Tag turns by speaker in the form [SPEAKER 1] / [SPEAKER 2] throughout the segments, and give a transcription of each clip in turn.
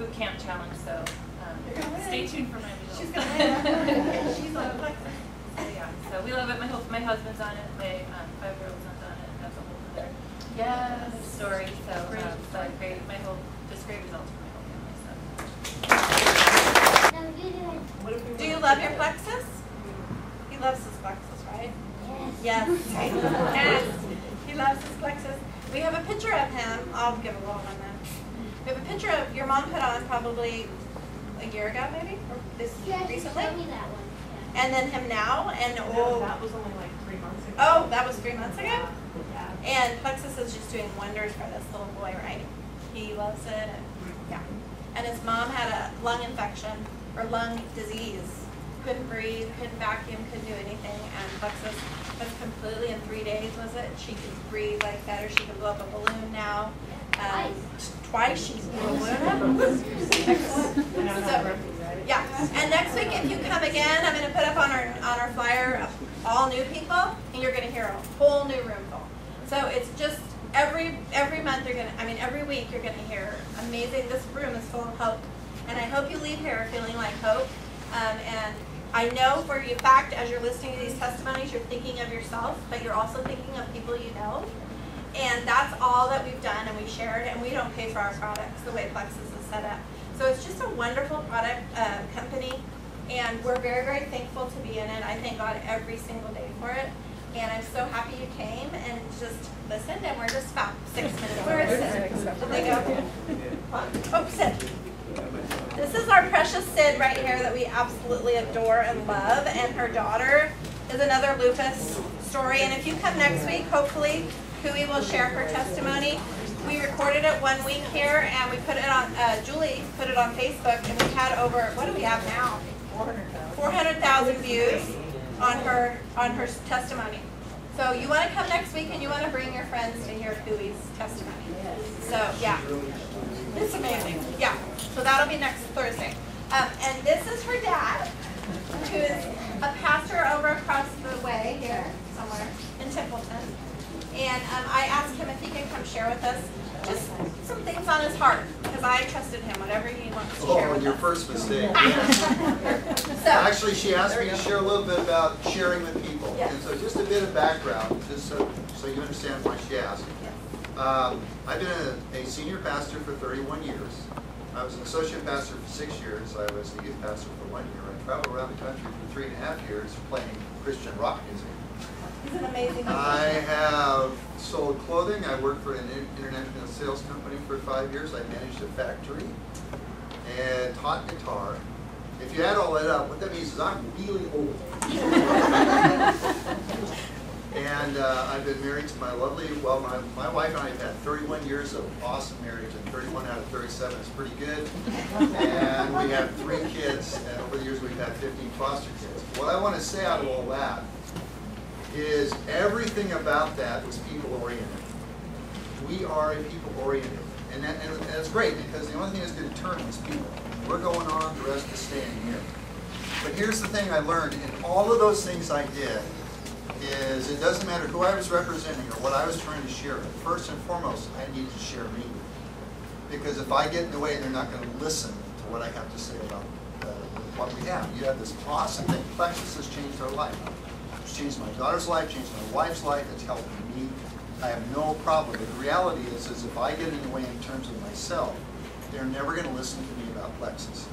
[SPEAKER 1] boot camp challenge, so stay tuned for my results.
[SPEAKER 2] She's going to win. She's on Plexus.
[SPEAKER 1] So yeah, so we love it. My husband's on it. My 5-year-old's son's on it. That's a whole other story. So great. Just great results for my whole family. So.
[SPEAKER 2] Do you love your Plexus? He loves his Plexus, right? Yes. Yes. He loves his Plexus. We have a picture of him. I'll give a little one then. We have a picture of your mom put on probably a year ago, maybe, or recently.
[SPEAKER 3] Show me that one. Yeah.
[SPEAKER 2] And then him now, and
[SPEAKER 4] no, that was only like 3 months ago.
[SPEAKER 2] Oh, that was 3 months ago.
[SPEAKER 4] Yeah.
[SPEAKER 2] And Plexus is just doing wonders for this little boy, right? He loves it, and yeah. And his mom had a lung infection or lung disease. Couldn't breathe, couldn't vacuum, couldn't do anything, and Plexus was completely in 3 days, was it? She could breathe like better. She can blow up a balloon now. Twice she's blew a balloon up. So, yeah. And next week, if you come again, I'm going to put up on our flyer all new people, and you're going to hear a whole new room full. So it's just every month you're going to, every week you're going to hear amazing. This room is full of hope, and I hope you leave here feeling like hope. And I know for a fact, as you're listening to these testimonies, you're thinking of yourself, but you're also thinking of people you know. And that's all that we've done, and we've shared, and we don't pay for our products the way Plexus is set up. So it's just a wonderful product company, and we're very, very thankful to be in it. I thank God every single day for it. And I'm so happy you came and just listened, and we're just about 6 minutes. Where is Sid? Did they go? Oh, Sid. This is our precious Sid right here that we absolutely adore and love, and her daughter is another lupus story. And if you come next week, hopefully, Hui will share her testimony. We recorded it 1 week here, and we put it on, Julie put it on Facebook, and we had over, what do we have now? 400,000 views on her testimony. So you want to come next week, and you want to bring your friends to hear Hui's testimony. So yeah, it's amazing. Yeah, so that'll be next Thursday. And this is her dad, who is a pastor over across the way here somewhere in Templeton. And I asked him if he could come share with us just some things on his heart, because I trusted him, whatever he wants to share with us.
[SPEAKER 5] Your first mistake.
[SPEAKER 2] So,
[SPEAKER 5] actually, she asked me to share a little bit about sharing with people.
[SPEAKER 2] Yes.
[SPEAKER 5] And so just a bit of background, just so you understand why she asked.
[SPEAKER 2] yes.
[SPEAKER 5] I've been a senior pastor for 31 years. I was an associate pastor for 6 years. I was a youth pastor for 1 year. I traveled around the country for 3.5 years playing Christian rock music.
[SPEAKER 2] He's an amazing
[SPEAKER 5] I have sold clothing. I worked for an international sales company for 5 years. I managed a factory and taught guitar. If you add all that up, what that means is I'm really old. And I've been married to my lovely, my wife and I have had 31 years of awesome marriage, and 31 out of 37 is pretty good. And we have 3 kids, and over the years we've had 15 foster kids. What I want to say out of all that is everything about that was people-oriented. We are a people-oriented. And that's great, because the only thing that's going to turn is people. We're going on, the rest is staying here. But here's the thing I learned in all of those things I did is it doesn't matter who I was representing or what I was trying to share. First and foremost, I need to share me. Because if I get in the way, they're not going to listen to what I have to say about what we have. You have this awesome thing. Plexus has changed our life. It's changed my daughter's life, changed my wife's life. It's helped me. I have no problem. But the reality is if I get in the way in terms of myself, they're never going to listen to me about Plexus.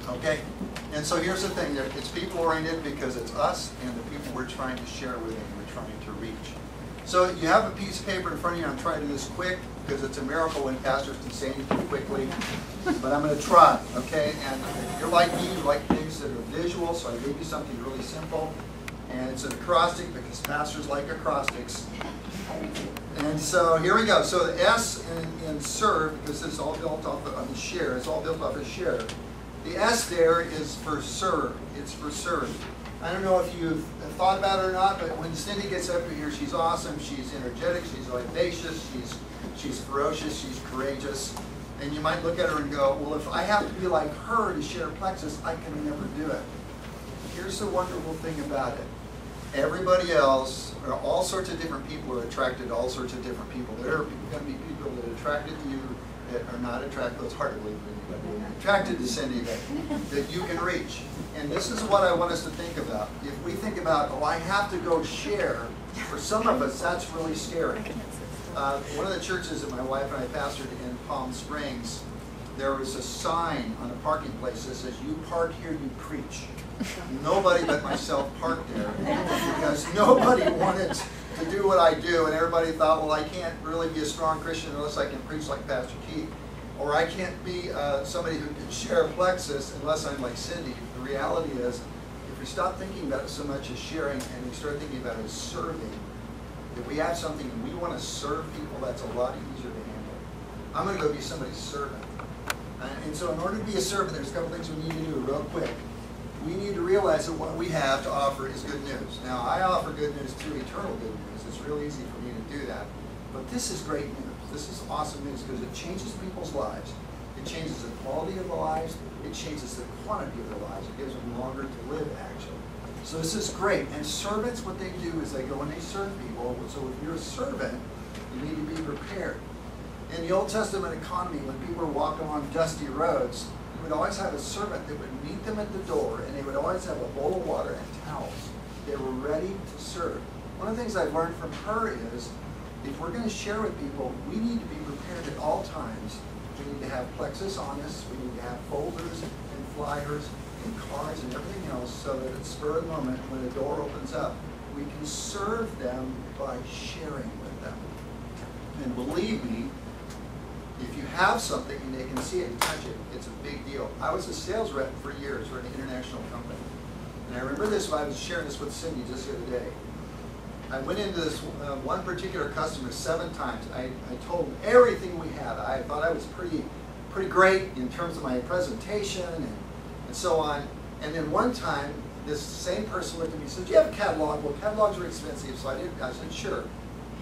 [SPEAKER 5] Okay? And so here's the thing. It's people-oriented because it's us and the people we're trying to share with and we're trying to reach. So you have a piece of paper in front of you. I'm trying to do this quick because it's a miracle when pastors can say anything quickly. But I'm going to try, okay? And if you're like me, you like things that are visual, so I gave you something really simple. And it's an acrostic because pastors like acrostics. And so here we go. So the S in serve, because it's all built off of share, it's all built off of share. The S there is for serve. It's for serve. I don't know if you've thought about it or not, but when Cindy gets up here, she's awesome. She's energetic. She's vivacious. She's ferocious. She's courageous. And you might look at her and go, well, if I have to be like her to share Plexus, I can never do it. Here's the wonderful thing about it. Everybody else, or all sorts of different people are attracted to all sorts of different people. There are going to be people that are attracted to you that are not attracted, it's hard to believe anybody, attracted to Cindy that you can reach. And this is what I want us to think about. If we think about, oh, I have to go share, for some of us, that's really scary. One of the churches that my wife and I pastored in Palm Springs, there was a sign on a parking place that says, you park here, you preach. Nobody but myself parked there because nobody wanted to do what I do, and everybody thought, well, I can't really be a strong Christian unless I can preach like Pastor Keith, or I can't be somebody who can share Plexus unless I'm like Cindy. The reality is, if we stop thinking about it so much as sharing and we start thinking about it as serving, if we have something and we want to serve people, that's a lot easier to handle. I'm going to go be somebody's servant. And so in order to be a servant, there's a couple things we need to do real quick. We need to realize that what we have to offer is good news. Now, I offer good news too, eternal good news. It's real easy for me to do that. But this is great news. This is awesome news because it changes people's lives. It changes the quality of their lives. It changes the quantity of their lives. It gives them longer to live, actually. So this is great. And servants, what they do is they go and they serve people. So if you're a servant, you need to be prepared. In the Old Testament economy, when people were walking on dusty roads, you would always have a servant that would meet them at the door, and they would always have a bowl of water and towels. They were ready to serve. One of the things I've learned from her is, if we're going to share with people, we need to be prepared at all times. We need to have Plexus on us. We need to have folders and flyers and cards and everything else so that at spur of the moment, when the door opens up, we can serve them by sharing with them. And believe me, if you have something and they can see it and touch it, it's a big deal. I was a sales rep for years for an international company. And I remember this, I was sharing this with Cindy just the other day. I went into this one particular customer 7 times. I told them everything we had. I thought I was pretty great in terms of my presentation and so on. And then one time, this same person looked at me and said, do you have a catalog? Well, catalogs are expensive, so I said, sure.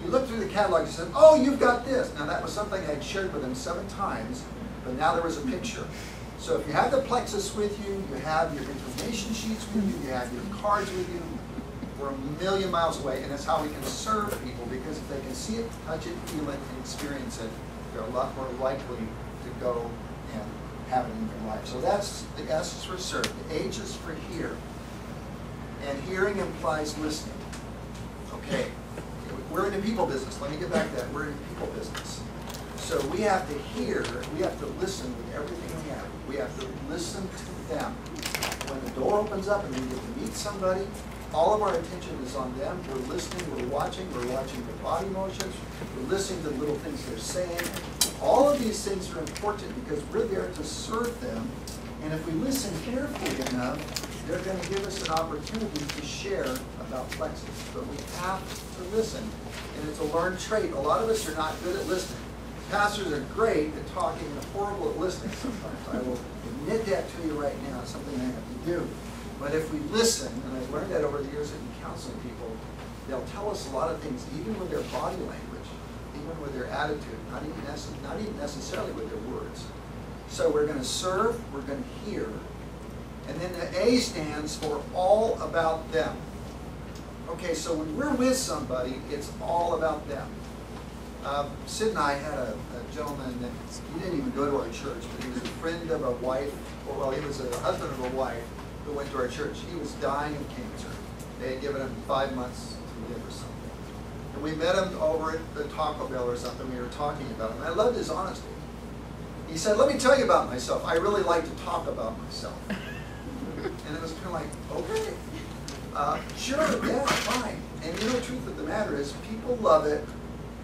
[SPEAKER 5] He looked through the catalog and said, oh, you've got this. Now, that was something I had shared with him 7 times, but now there was a picture. So if you have the Plexus with you, you have your information sheets with you, you have your cards with you, we're a million miles away, and that's how we can serve people, because if they can see it, touch it, feel it, and experience it, they're a lot more likely to go and have it in their life. So that's the S is for serve. The H is for hear. And hearing implies listening. Okay. We're in the people business. Let me get back to that. We're in the people business. So we have to hear, we have to listen with everything we have. We have to listen to them. When the door opens up and we get to meet somebody, all of our attention is on them. We're listening, we're watching their body motions, we're listening to the little things they're saying. All of these things are important because we're there to serve them. And if we listen carefully enough, they're going to give us an opportunity to share about Plexus. But we have to listen. And it's a learned trait. A lot of us are not good at listening. Pastors are great at talking and horrible at listening sometimes. I will admit that to you right now. It's something I have to do. But if we listen, and I've learned that over the years in counseling people, they'll tell us a lot of things, even with their body language, even with their attitude, not even necessarily with their words. So we're going to serve, we're going to hear, and then the A stands for all about them. Okay, so when we're with somebody, it's all about them. Sid and I had a gentleman that, he didn't even go to our church, but he was a friend of a wife, or well, he was a husband of a wife who went to our church. He was dying of cancer. They had given him 5 months to live or something. And we met him over at the Taco Bell or something. We were talking about him. And I loved his honesty. He said, let me tell you about myself. I really like to talk about myself. And it was kind of like, okay. Sure, yeah, fine. And you know, the truth of the matter is, people love it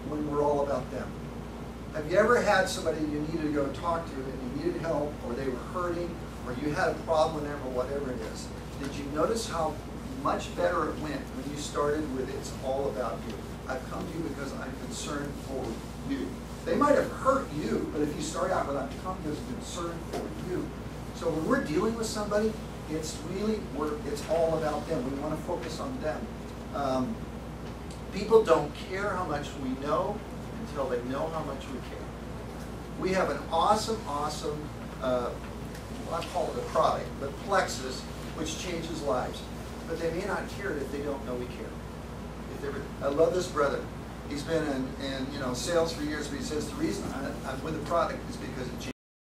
[SPEAKER 5] when we're all about them. Have you ever had somebody you needed to go talk to and you needed help, or they were hurting, or you had a problem with them, or whatever it is? Did you notice how much better it went when you started with it's all about you? I've come to you because I'm concerned for you. They might have hurt you, but if you start out with I'm come because I'm concerned for you. So when we're dealing with somebody, it's really, it's all about them. We want to focus on them. People don't care how much we know until they know how much we care. We have an awesome, well, I call it a product, but Plexus, which changes lives. But they may not care it if they don't know we care. I love this brother. He's been in sales for years, but he says the reason I'm with the product is because of